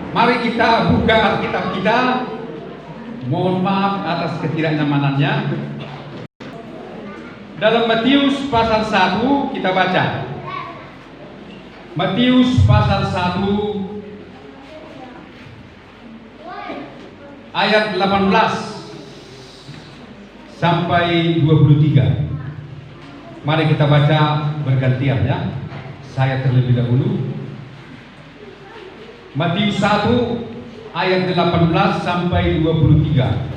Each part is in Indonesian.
Mari kita buka Alkitab kita. Mohon maaf atas ketidaknyamanannya. Dalam Matius pasal 1 kita baca. Matius pasal 1 ayat 18 sampai 23. Mari kita baca bergantian ya. Saya terlebih dahulu. Matius 1 ayat 18 sampai 23.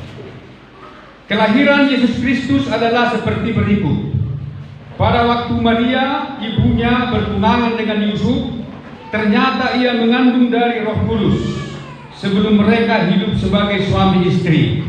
Kelahiran Yesus Kristus adalah seperti berikut. Pada waktu Maria, ibunya, bertunangan dengan Yusuf, ternyata ia mengandung dari Roh Kudus sebelum mereka hidup sebagai suami istri.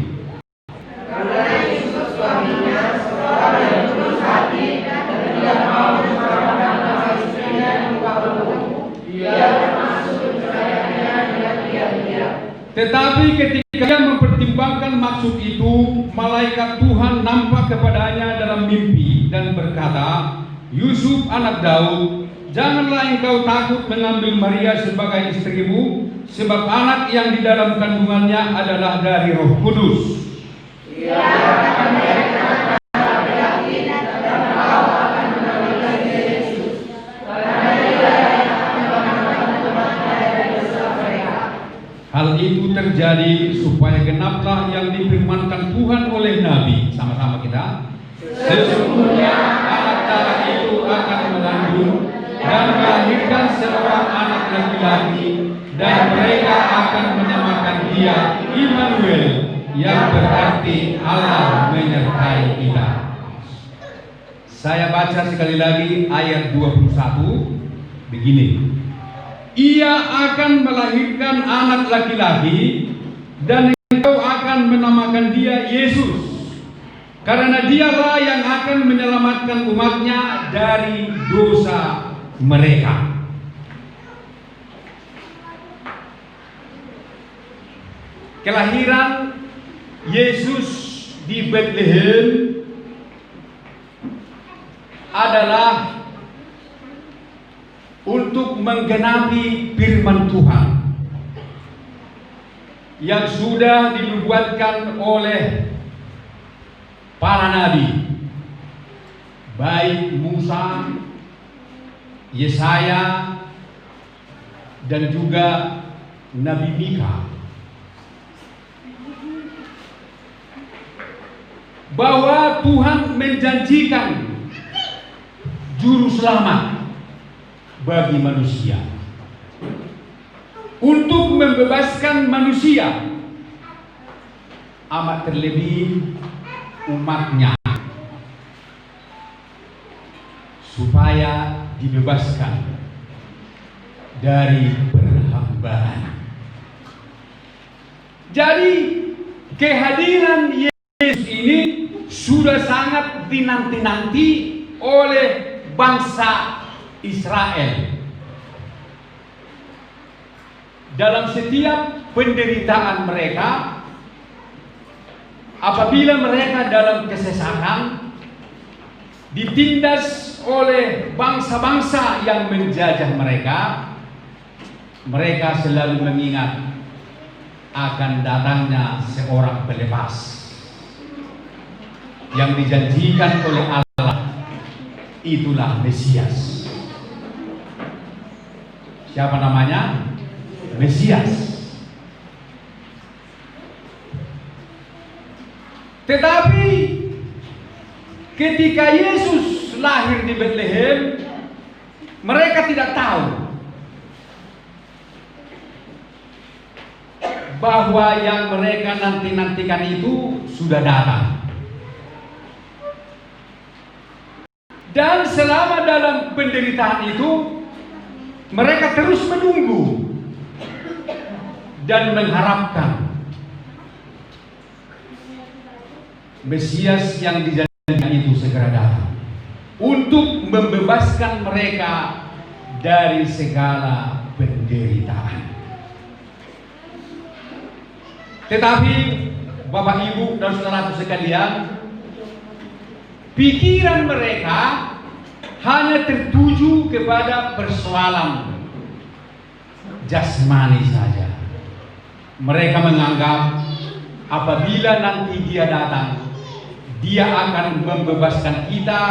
Karena Yusuf suaminya seorang yang tulus hati dan tidak mau menceraikan nama istrinya yang buka belum, ia termasuk menceraikannya dengan diam-diam. Tetapi ketika ia mempertimbangkan maksud itu, malaikat Tuhan nampak kepadanya dalam mimpi dan berkata, Yusuf anak Daud, janganlah engkau takut mengambil Maria sebagai istrimu, sebab anak yang di dalam kandungannya adalah dari Roh Kudus. Ia akan melahirkan laki-laki dan engkau akan menamainya Yesus, karena dia yang akan menyelamatkan umatnya dari dosa mereka. Hal itu terjadi supaya genaplah yang difirmankan Tuhan oleh Nabi. Sama-sama kita. Sesungguhnya anak darah itu akan mengandung dan melahirkan seorang anak laki-laki, dan mereka akan menamakan dia Immanuel, yang berarti Allah menyertai kita. Saya baca sekali lagi ayat 21 begini. Ia akan melahirkan anak laki-laki, dan engkau akan menamakan dia Yesus, karena dialah yang akan menyelamatkan umatnya dari dosa mereka. Kelahiran Yesus di Bethlehem adalah untuk menggenapi firman Tuhan yang sudah dinubuatkan oleh para nabi, baik Musa, Yesaya, dan juga Nabi Mika, bahwa Tuhan menjanjikan juru selamat bagi manusia untuk membebaskan manusia, amat terlebih umatnya, supaya dibebaskan dari perhambaan. Jadi kehadiran Yesus ini sudah sangat dinanti-nanti oleh bangsa Israel. Dalam setiap penderitaan mereka, apabila mereka dalam kesesakan, ditindas oleh bangsa-bangsa yang menjajah mereka, mereka selalu mengingat akan datangnya seorang pelepas yang dijanjikan oleh Allah. Itulah Mesias. Siapa namanya? Mesias. Tetapi ketika Yesus lahir di Bethlehem, mereka tidak tahu bahwa yang mereka nanti-nantikan itu sudah datang. Dan selama dalam penderitaan itu, mereka terus menunggu dan mengharapkan Mesias yang dijanjikan itu segera datang untuk membebaskan mereka dari segala penderitaan. Tetapi Bapak Ibu dan saudaraku sekalian, pikiran mereka hanya tertuju kepada persoalan jasmani saja. Mereka menganggap apabila nanti Dia datang, Dia akan membebaskan kita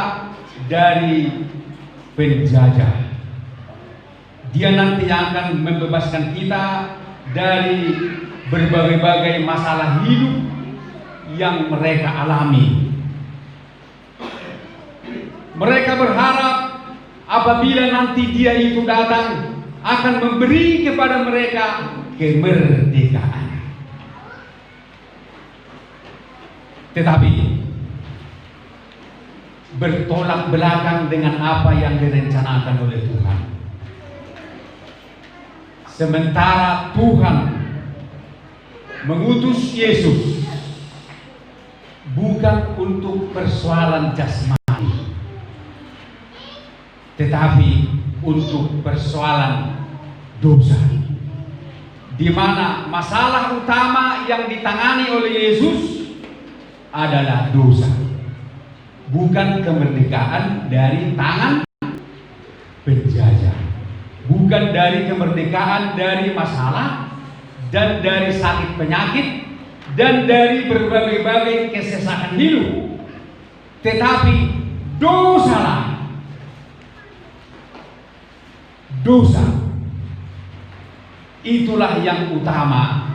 dari penjajah. Dia nanti akan membebaskan kita dari berbagai-bagai masalah hidup yang mereka alami. Mereka berharap apabila nanti Dia itu datang akan memberi kepada mereka kemerdekaan. Tetapi bertolak belakang dengan apa yang direncanakan oleh Tuhan. Sementara Tuhan mengutus Yesus bukan untuk persoalan jasmani, tetapi untuk persoalan dosa, di mana masalah utama yang ditangani oleh Yesus adalah dosa, bukan kemerdekaan dari tangan penjajah, bukan dari kemerdekaan dari masalah dan dari sakit penyakit dan dari berbagai-bagai kesesakan hidup, tetapi dosa. Itulah yang utama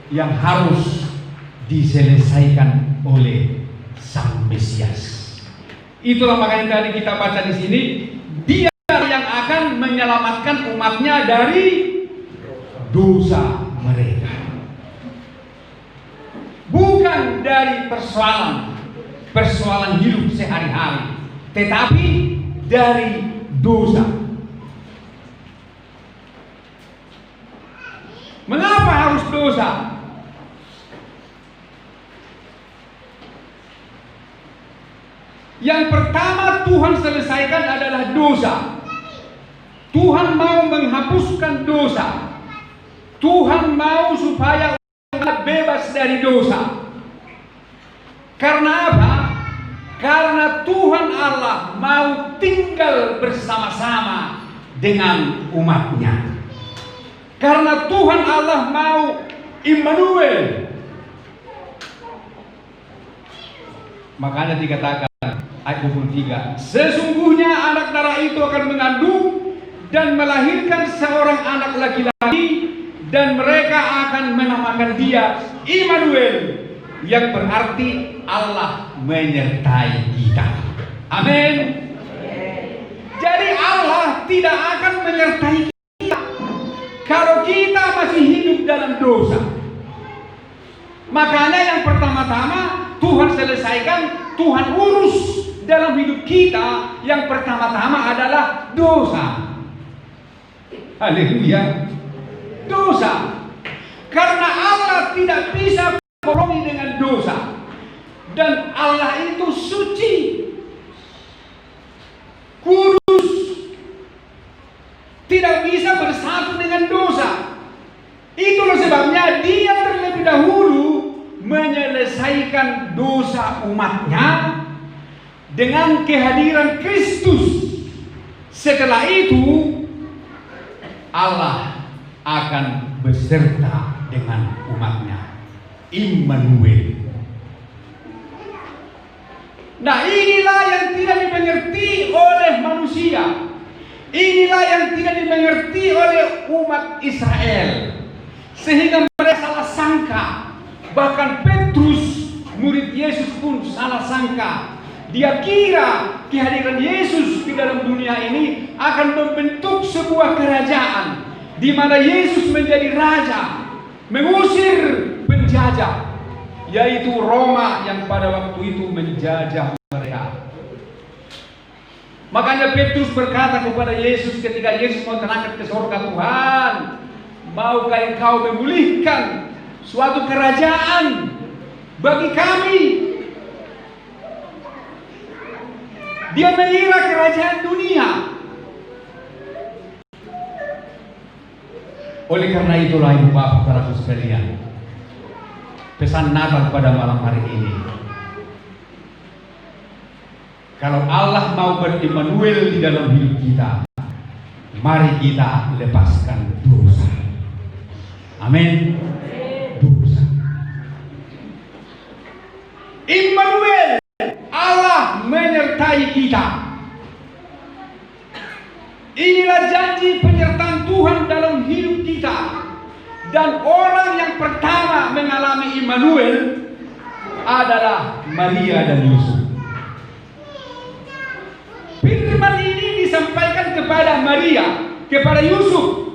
yang harus diselesaikan oleh Sang Mesias. Itulah makanya tadi kita baca di sini, Dia yang akan menyelamatkan umatnya dari dosa mereka, bukan dari persoalan hidup sehari-hari, tetapi dari dosa. Mengapa harus dosa? Yang pertama Tuhan selesaikan adalah dosa. Tuhan mau menghapuskan dosa. Tuhan mau supaya umat bebas dari dosa. Karena apa? Karena Tuhan Allah mau tinggal bersama-sama dengan umatnya. Karena Tuhan Allah mau Immanuel. Makanya dikatakan ayat 23, sesungguhnya anak darah itu akan mengandung dan melahirkan seorang anak laki-laki, dan mereka akan menamakan dia Immanuel, yang berarti Allah menyertai kita. Amin. Jadi Allah tidak akan menyertai kita kalau kita masih hidup dalam dosa. Makanya yang pertama-tama Tuhan selesaikan, Tuhan urus dalam hidup kita, yang pertama-tama adalah dosa. Haleluya. Dosa. Karena Allah tidak bisa berkompromi dengan dosa. Dan Allah itu suci, kudus, tidak bisa bersatu dengan dosa. Itulah sebabnya Dia terlebih dahulu menyelesaikan dosa umatnya dengan kehadiran Kristus. Setelah itu Allah akan beserta dengan umatnya, Immanuel. Nah, inilah yang tidak dimengerti oleh manusia. Inilah yang tidak dimengerti oleh umat Israel, sehingga mereka salah sangka. Bahkan Petrus, murid Yesus pun salah sangka. Dia kira kehadiran Yesus di dalam dunia ini akan membentuk sebuah kerajaan di mana Yesus menjadi raja, mengusir penjajah, yaitu Roma yang pada waktu itu menjajah mereka. Makanya Petrus berkata kepada Yesus ketika Yesus mau terangkat ke surga, Tuhan, maukah Engkau memulihkan suatu kerajaan bagi kami? Dia mengira kerajaan dunia. Oleh karena itulah ibu bapak saudaraku sekalian, pesan Natal pada malam hari ini, kalau Allah mau ber-Immanuel di dalam hidup kita, mari kita lepaskan dosa. Amin. Immanuel, Allah menyertai kita. Inilah janji penyertaan Tuhan dalam hidup kita. Dan orang yang pertama mengalami Immanuel adalah Maria dan Yusuf. Firman ini disampaikan kepada Maria, kepada Yusuf.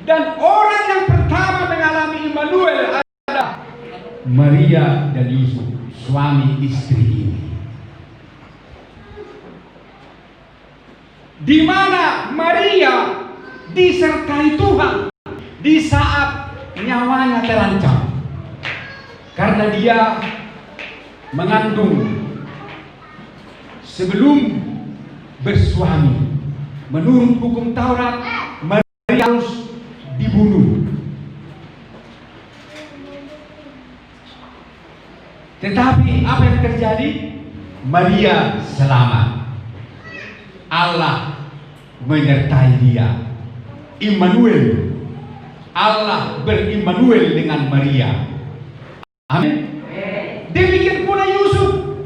Dan orang yang pertama mengalami Immanuel adalah Maria dan Yusuf, suami istri ini. Di mana Maria disertai Tuhan di saat nyawanya terancam karena dia mengandung sebelum bersuami. Menurut hukum Taurat, Maria harus dibunuh. Tetapi apa yang terjadi? Maria selamat. Allah menyertai dia. Immanuel. Allah berimmanuel dengan Maria. Amin. Demikian pula Yusuf.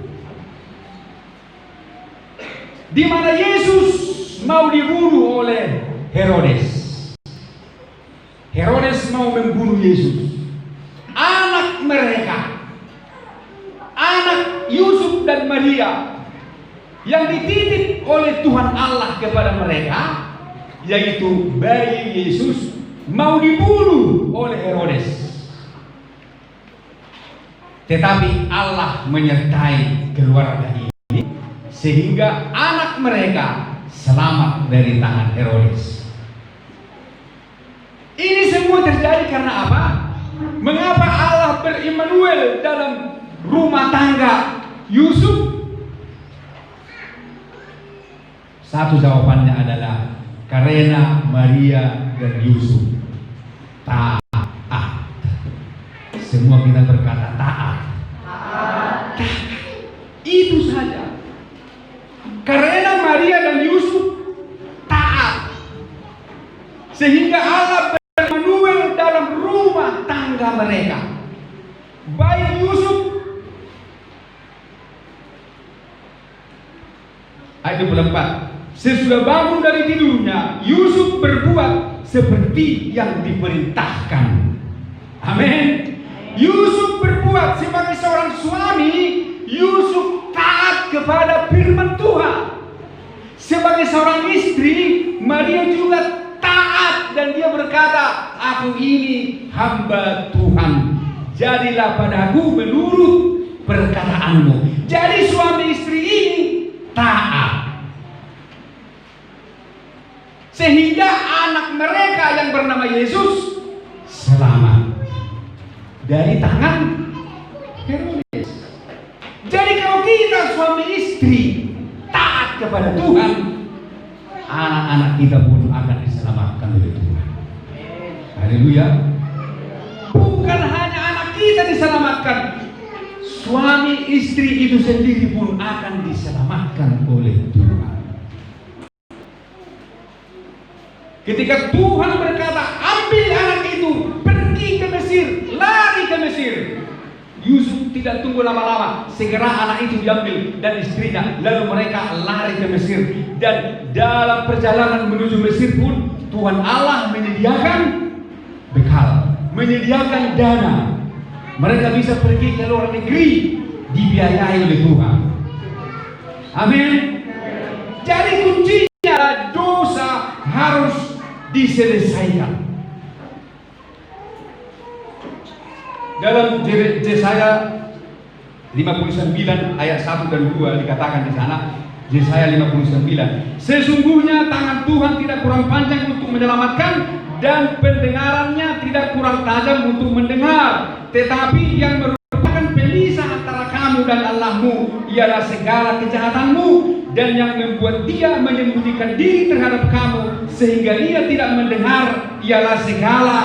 Di mana Yesus mau dibunuh oleh Herodes. Herodes mau membunuh Yesus. Anak mereka, anak Yusuf dan Maria yang dititip oleh Tuhan Allah kepada mereka, yaitu bayi Yesus, mau dibunuh oleh Herodes. Tetapi Allah menyertai keluarga ini sehingga anak mereka selamat dari tangan Herodes. Ini semua terjadi karena apa? Mengapa Allah berimmanuel dalam rumah tangga Yusuf? Satu jawabannya adalah karena Maria dan Yusuf taat. Semua kita berkata taat. Itu saja. Karena Maria dan Yusuf taat, sehingga Allah berimmanuel dalam rumah tangga mereka. Baik Yusuf, ayat 24, sesudah bangun dari tidurnya, Yusuf berbuat seperti yang diperintahkan. Amin. Yusuf berbuat sebagai seorang suami. Yusuf taat kepada firman Tuhan. Sebagai seorang istri, Maria juga taat dan dia berkata, aku ini hamba Tuhan, jadilah padaku menurut perkataanmu. Jadi suami istri ini taat, sehingga anak mereka yang bernama Yesus selamat dari tangan Herodes. Jadi kalau kita suami istri taat kepada Tuhan, anak-anak kita pun akan diselamatkan oleh Tuhan. Haleluya. Bukan hanya anak kita diselamatkan, suami istri itu sendiri pun akan diselamatkan oleh Tuhan. Ketika Tuhan berkata, ambil anak itu, pergi ke Mesir, lari ke Mesir. Yusuf tidak tunggu lama-lama, segera anak itu diambil dan istrinya, lalu mereka lari ke Mesir. Dan dalam perjalanan menuju Mesir pun Tuhan Allah menyediakan bekal, menyediakan dana. Mereka bisa pergi ke luar negeri dibiayai oleh Tuhan. Amin. Jadi kuncinya dosa harus diselesaikan. Dalam Yesaya 59 ayat 1 dan 2 dikatakan di sana, Yesaya 59, sesungguhnya tangan Tuhan tidak kurang panjang untuk menyelamatkan dan pendengarannya tidak kurang tajam untuk mendengar, tetapi yang merupakan pemisah antara kamu dan Allahmu ialah segala kejahatanmu, dan yang membuat dia menyembunyikan diri terhadap kamu sehingga ia tidak mendengar ialah segala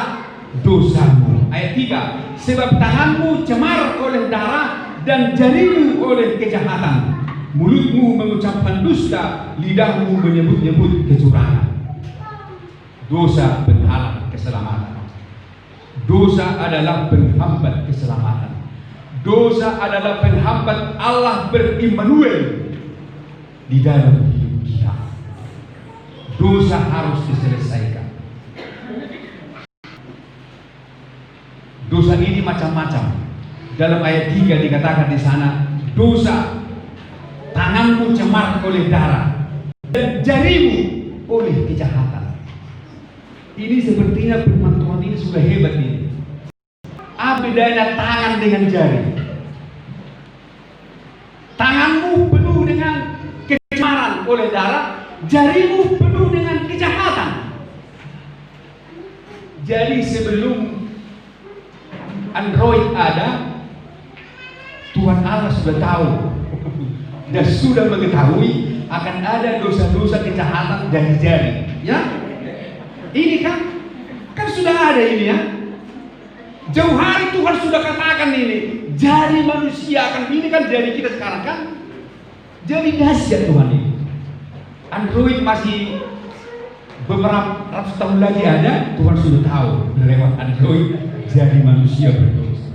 dosamu. Ayat 3, sebab tanganmu cemar oleh darah dan jarimu oleh kejahatan, mulutmu mengucapkan dusta, lidahmu menyebut-nyebut kecurangan. Dosa penghalang keselamatan. Dosa adalah penghambat keselamatan. Dosa adalah penghambat Allah ber-Immanuel di dalam hidup kita. Dosa harus diselesaikan. Dosa ini macam-macam. Dalam ayat 3 dikatakan di sana, dosa tanganmu cemar oleh darah dan jarimu oleh kejahatan. Ini sepertinya firman Tuhan ini sudah hebat ini. Apa bedanya tangan dengan jari? Tanganmu penuh dengan kecemaran oleh darah, jarimu penuh dengan kejahatan. Jadi sebelum Android ada, Tuhan Allah sudah tahu dan sudah mengetahui akan ada dosa-dosa kejahatan dari jari. Ya, ini kan sudah ada ini ya. Jauh hari Tuhan sudah katakan ini, jari manusia akan, ini kan jari kita sekarang kan. Jadi dahsyat Tuhan ini. Android masih beberapa ratus tahun lagi ada, Tuhan sudah tahu lewat Android jari manusia berdosa.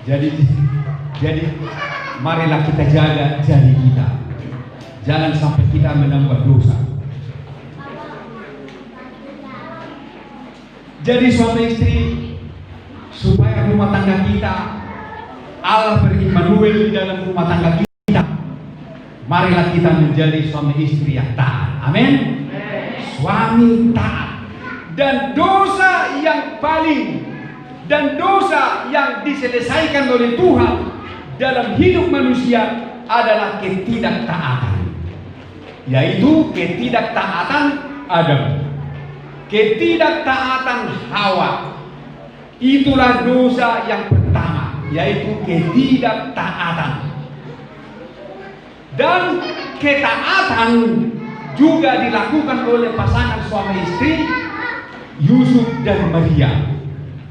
Jadi marilah kita jaga jari kita. Jangan sampai kita menambah dosa. Jadi suami istri, supaya rumah tangga kita Allah ber-Immanuel di dalam rumah tangga kita, marilah kita menjadi suami istri yang taat. Amin. Suami taat. Dan dosa yang diselesaikan oleh Tuhan dalam hidup manusia adalah ketidaktaatan, yaitu ketidaktaatan Adam, ketidaktaatan Hawa. Itulah dosa yang pertama, yaitu ketidaktaatan. Dan ketaatan juga dilakukan oleh pasangan suami istri Yusuf dan Maria.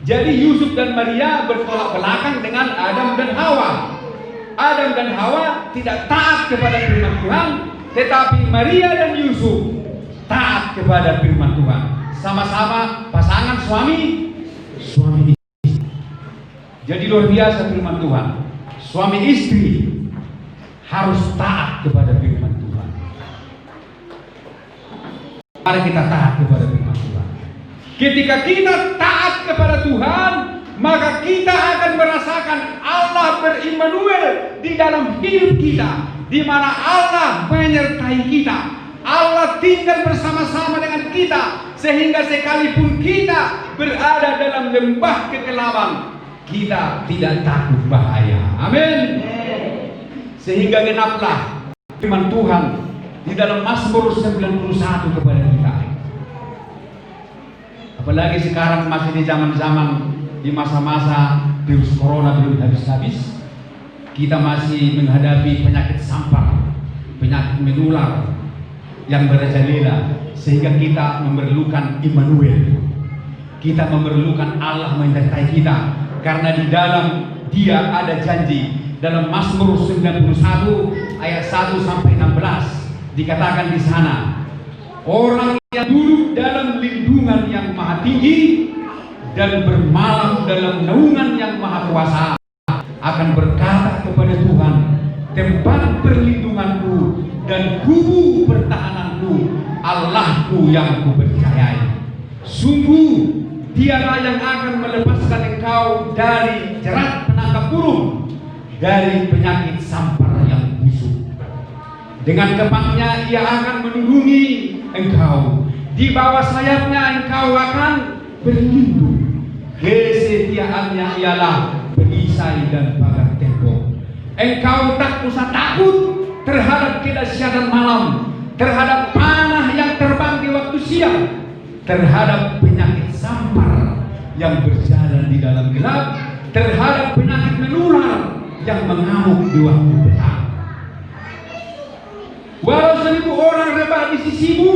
Jadi Yusuf dan Maria bertolak belakang dengan Adam dan Hawa. Adam dan Hawa tidak taat kepada firman Tuhan, tetapi Maria dan Yusuf taat kepada firman Tuhan. Sama-sama pasangan suami istri. Jadi luar biasa firman Tuhan. Suami istri harus taat kepada firman Tuhan. Mari kita taat kepada firman Tuhan. Ketika kita taat kepada Tuhan, maka kita akan merasakan Allah ber-Immanuel di dalam hidup kita, di mana Allah menyertai kita. Allah tinggal bersama-sama dengan kita, sehingga sekalipun kita berada dalam lembah kekelaman, kita tidak takut bahaya. Amin. Sehingga genaplah firman Tuhan di dalam Mazmur 91 kepada kita. Apalagi sekarang masih di zaman-zaman, di masa-masa virus corona belum habis-habis, kita masih menghadapi penyakit sampar, penyakit menular yang merajalela, sehingga kita memerlukan Immanuel. Kita memerlukan Allah menyertai kita, karena di dalam Dia ada janji. Dalam Mazmur 91 ayat 1 sampai 16 dikatakan di sana, orang yang duduk dalam lindungan yang maha tinggi dan bermalam dalam naungan yang maha kuasa akan berkata kepada Tuhan, tempat perlindunganku dan kubu pertahananku, Allahku yang kupercayai. Sungguh Dialah yang akan melepaskan engkau dari jerat penangkap burung, dari penyakit sampar yang busuk. Dengan kepaknya Ia akan melindungi engkau, di bawah sayapnya engkau akan berlindung. Kesetiaannya ialah perisai dan pagar tembok. Engkau tak usah takut terhadap kedahsyatan malam, terhadap panah yang terbang di waktu siang, terhadap penyakit sampar yang berjalan di dalam gelap, terhadap penyakit menular yang mengamuk di waktu petang. Walau 1.000 orang rebah di sisimu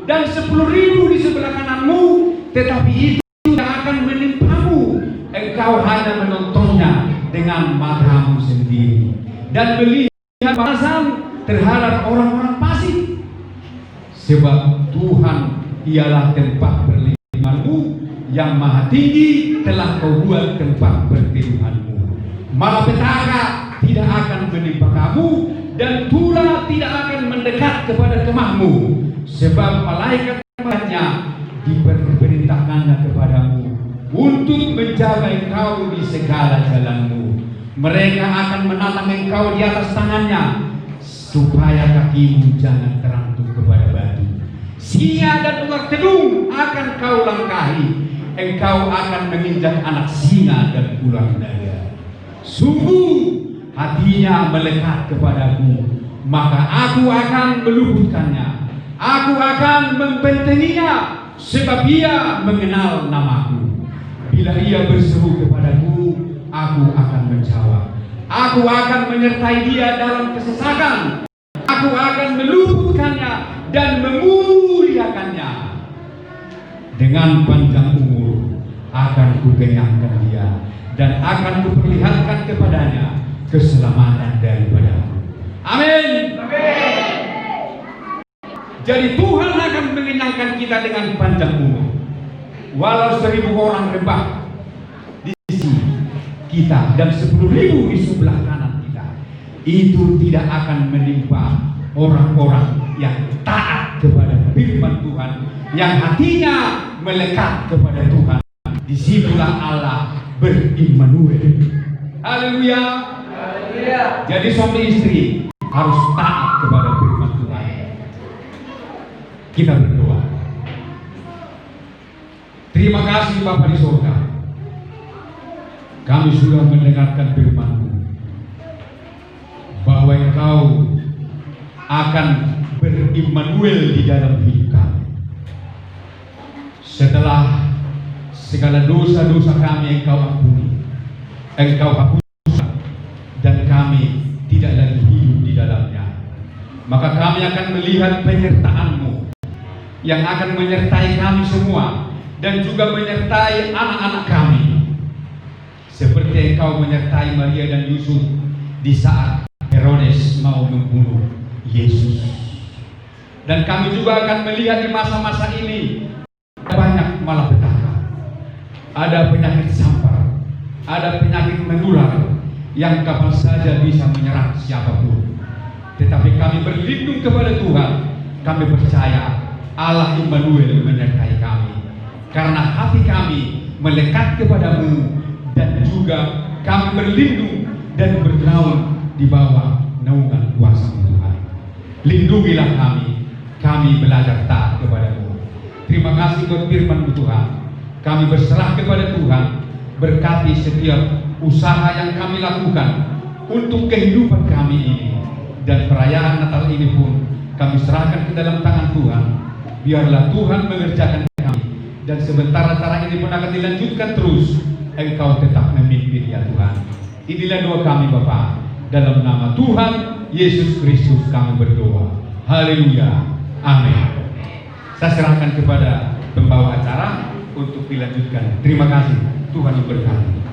dan 10.000 di sebelah kananmu, tetapi itu tidak akan menimpamu. Engkau hanya menontonnya dengan matamu sendiri dan melihat balasan terhadap orang-orang fasik. Sebab Tuhan ialah tempat perlindunganmu, yang maha tinggi telah kau buat tempat perlindunganmu. malapetaka tidak akan menimpa kamu, dan tulah tidak akan mendekat kepada kemahmu, sebab malaikat-malaikatnya diperintahkannya kepadamu untuk menjaga engkau di segala jalanmu. Mereka akan menatang engkau di atas tangannya, supaya kakimu jangan terantuk kepada batu. Singa dan ular telung akan kau langkahi, engkau akan menginjak anak singa dan ular naga. Sungguh hatinya melekat kepadaku, maka aku akan meluputkannya, aku akan membentenginya, sebab ia mengenal namaku. Bila ia berseru kepadaku, aku akan menjawab. Aku akan menyertai dia dalam kesesakan. Aku akan meluputkannya dan memuliakannya. Dengan panjang umur akan kukenyangkan dia, dan akan kuperlihatkan kepadanya keselamatan daripadaku. Amin. Jadi Tuhan akan mengenyangkan kita dengan panjang umur. Walau 1000 orang rebah di sisi kita dan 10.000 di sebelah kanan kita, itu tidak akan menimpa orang-orang yang taat kepada firman Tuhan, yang hatinya melekat kepada Tuhan. Disitulah Allah berimmanuel. Haleluya. Jadi suami istri harus taat kepada firman Tuhan. Kita berdoa. Terima kasih Bapa di surga, kami sudah mendengarkan firman-Mu bahwa Engkau akan berimmanuel di dalam hidup kami. Setelah segala dosa-dosa kami Engkau ampuni, Engkau hapuskan, dan kami tidak lagi hidup di dalamnya, maka kami akan melihat penyertaan-Mu yang akan menyertai kami semua, dan juga menyertai anak-anak kami, seperti Engkau menyertai Maria dan Yusuf di saat Herodes mau membunuh Yesus. Dan kami juga akan melihat di masa-masa ini banyak malapetaka, ada penyakit sampar, ada penyakit menular yang kapan saja bisa menyerang siapapun. Tetapi kami berlindung kepada Tuhan. Kami percaya Allah Immanuel menyertai kami, karena hati kami melekat kepadamu, dan juga kami berlindung dan bernaung di bawah naungan kuasa Tuhan. Lindungilah kami belajar taat kepadamu. Terima kasih buat firman-Mu Tuhan. Kami berserah kepada Tuhan. Berkati setiap usaha yang kami lakukan untuk kehidupan kami ini, dan perayaan Natal ini pun kami serahkan ke dalam tangan Tuhan. Biarlah Tuhan mengerjakan kami, dan sementara acara ini pun akan dilanjutkan terus, Engkau tetap memimpin ya Tuhan. Inilah doa kami Bapa, dalam nama Tuhan Yesus Kristus kami berdoa. Haleluya. Amin. Saya serahkan kepada pembawa acara untuk dilanjutkan. Terima kasih. Tuhan memberkati.